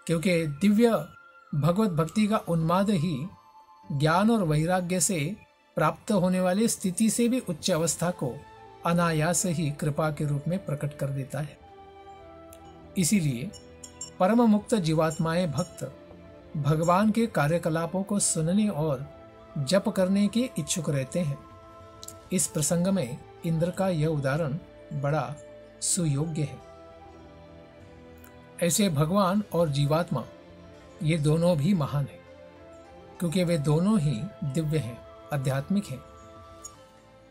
क्योंकि दिव्य भगवत भक्ति का उन्माद ही ज्ञान और वैराग्य से प्राप्त होने वाली स्थिति से भी उच्च अवस्था को अनायास ही कृपा के रूप में प्रकट कर देता है। इसीलिए परम मुक्त जीवात्माएं भक्त भगवान के कार्यकलापों को सुनने और जप करने के इच्छुक रहते हैं। इस प्रसंग में इंद्र का यह उदाहरण बड़ा सुयोग्य है। ऐसे भगवान और जीवात्मा ये दोनों भी महान हैं, क्योंकि वे दोनों ही दिव्य हैं, आध्यात्मिक हैं।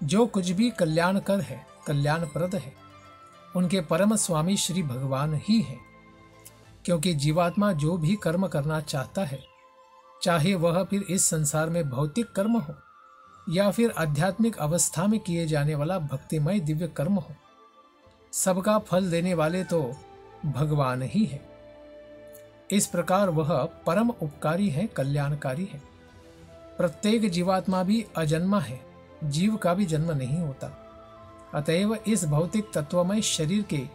जो कुछ भी कल्याणकर है, कल्याणप्रद है, उनके परम स्वामी श्री भगवान ही हैं। क्योंकि जीवात्मा जो भी कर्म करना चाहता है, चाहे वह फिर इस संसार में भौतिक कर्म हो या फिर आध्यात्मिक अवस्था में किए जाने वाला भक्तिमय दिव्य कर्म हो, सबका फल देने वाले तो भगवान ही है। इस प्रकार वह परम उपकारी है, कल्याणकारी है। प्रत्येक जीवात्मा भी अजन्मा है, जीव का भी जन्म नहीं होता। अतएव इस भौतिक तत्वमय शरीर के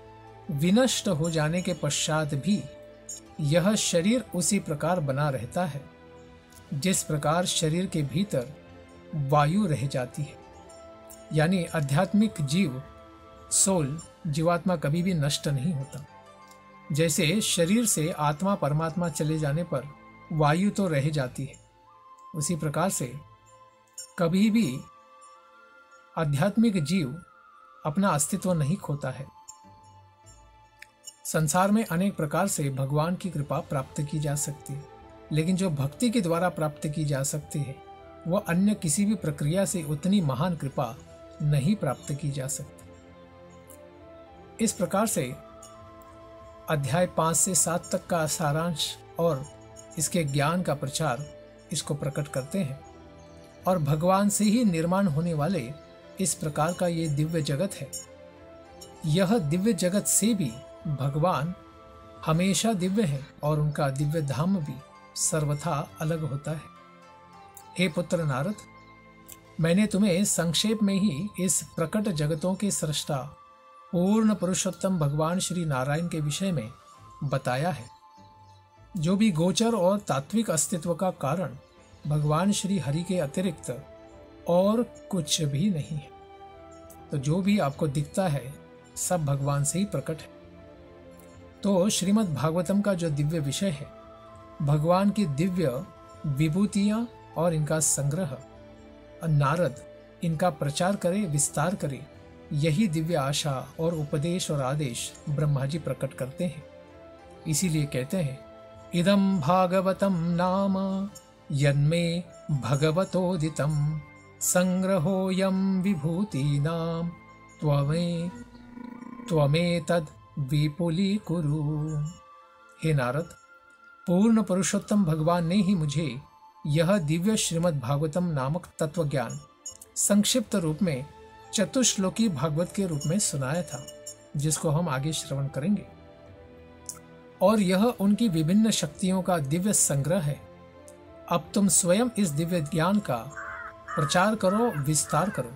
विनष्ट हो जाने के पश्चात भी यह शरीर उसी प्रकार बना रहता है जिस प्रकार शरीर के भीतर वायु रह जाती है। यानी आध्यात्मिक जीव सोल जीवात्मा कभी भी नष्ट नहीं होता। जैसे शरीर से आत्मा परमात्मा चले जाने पर वायु तो रह जाती है, उसी प्रकार से कभी भी आध्यात्मिक जीव अपना अस्तित्व नहीं खोता है। संसार में अनेक प्रकार से भगवान की कृपा प्राप्त की जा सकती है, लेकिन जो भक्ति के द्वारा प्राप्त की जा सकती है वह अन्य किसी भी प्रक्रिया से उतनी महान कृपा नहीं प्राप्त की जा सकती। इस प्रकार से अध्याय 5 से 7 तक का सारांश और इसके ज्ञान का प्रचार इसको प्रकट करते हैं। और भगवान से ही निर्माण होने वाले इस प्रकार का ये दिव्य जगत है। यह दिव्य जगत से भी भगवान हमेशा दिव्य है और उनका दिव्य धाम भी सर्वथा अलग होता है। हे पुत्र नारद, मैंने तुम्हें संक्षेप में ही इस प्रकट जगतों के सृष्टा पूर्ण पुरुषोत्तम भगवान श्री नारायण के विषय में बताया है। जो भी गोचर और तात्विक अस्तित्व का कारण भगवान श्री हरि के अतिरिक्त और कुछ भी नहीं है। तो जो भी आपको दिखता है सब भगवान से ही प्रकट है। तो श्रीमद् भागवतम का जो दिव्य विषय है, भगवान की दिव्य विभूतियां और इनका संग्रह, नारद इनका प्रचार करे, विस्तार करे, यही दिव्य आशा और उपदेश और आदेश ब्रह्मा जी प्रकट करते हैं। इसीलिए कहते हैं, इदं भागवतम नाम यन्मे भगवतोदितं संग्रहोऽयं विभूतीनां त्वमेतद् विपुलीकुरु। हे नारद, पूर्ण पुरुषोत्तम भगवान ने ही मुझे यह दिव्य श्रीमद् भागवतम नामक तत्व ज्ञान संक्षिप्त रूप में चतुश्लोकी भागवत के रूप में सुनाया था, जिसको हम आगे श्रवण करेंगे। और यह उनकी विभिन्न शक्तियों का दिव्य संग्रह है। अब तुम स्वयं इस दिव्य ज्ञान का प्रचार करो, विस्तार करो।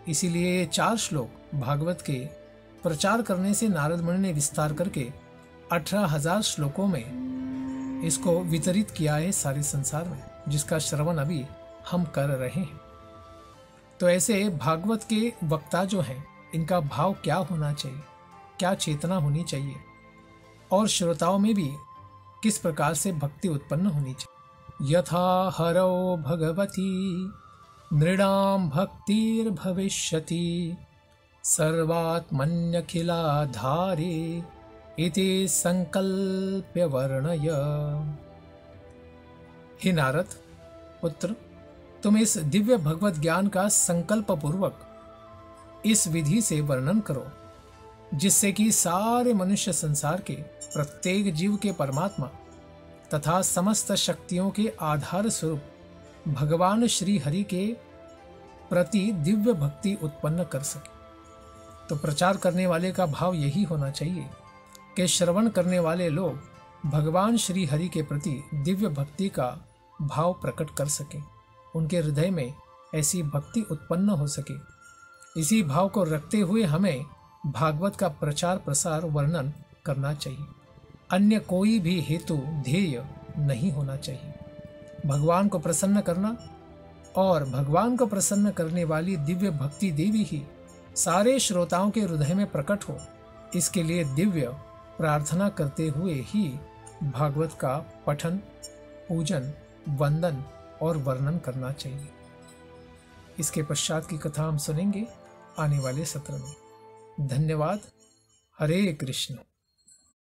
इसीलिए ये 4 श्लोक भागवत के प्रचार करने से नारद मुनि ने विस्तार करके 18,000 श्लोकों में इसको वितरित किया है सारे संसार में, जिसका श्रवण अभी हम कर रहे हैं। तो ऐसे भागवत के वक्ता जो हैं, इनका भाव क्या होना चाहिए, क्या चेतना होनी चाहिए, और श्रोताओं में भी किस प्रकार से भक्ति उत्पन्न होनी चाहिए। यथा हरौ भगवती नृणां भक्तिर्भविष्यति सर्वात्मन्यखिलाधारे इति संकल्प्य वर्णय। हे नारद पुत्र, तुम इस दिव्य भगवत ज्ञान का संकल्प पूर्वक इस विधि से वर्णन करो, जिससे कि सारे मनुष्य संसार के प्रत्येक जीव के परमात्मा तथा समस्त शक्तियों के आधार स्वरूप भगवान श्री हरि के प्रति दिव्य भक्ति उत्पन्न कर सके। तो प्रचार करने वाले का भाव यही होना चाहिए कि श्रवण करने वाले लोग भगवान श्री हरि के प्रति दिव्य भक्ति का भाव प्रकट कर सके, उनके हृदय में ऐसी भक्ति उत्पन्न हो सके। इसी भाव को रखते हुए हमें भागवत का प्रचार प्रसार वर्णन करना चाहिए। अन्य कोई भी हेतु ध्येय नहीं होना चाहिए। भगवान को प्रसन्न करना और भगवान को प्रसन्न करने वाली दिव्य भक्ति देवी ही सारे श्रोताओं के हृदय में प्रकट हो, इसके लिए दिव्य प्रार्थना करते हुए ही भागवत का पठन, पूजन, वंदन और वर्णन करना चाहिए। इसके पश्चात की कथा हम सुनेंगे आने वाले सत्र में। धन्यवाद। हरे कृष्ण।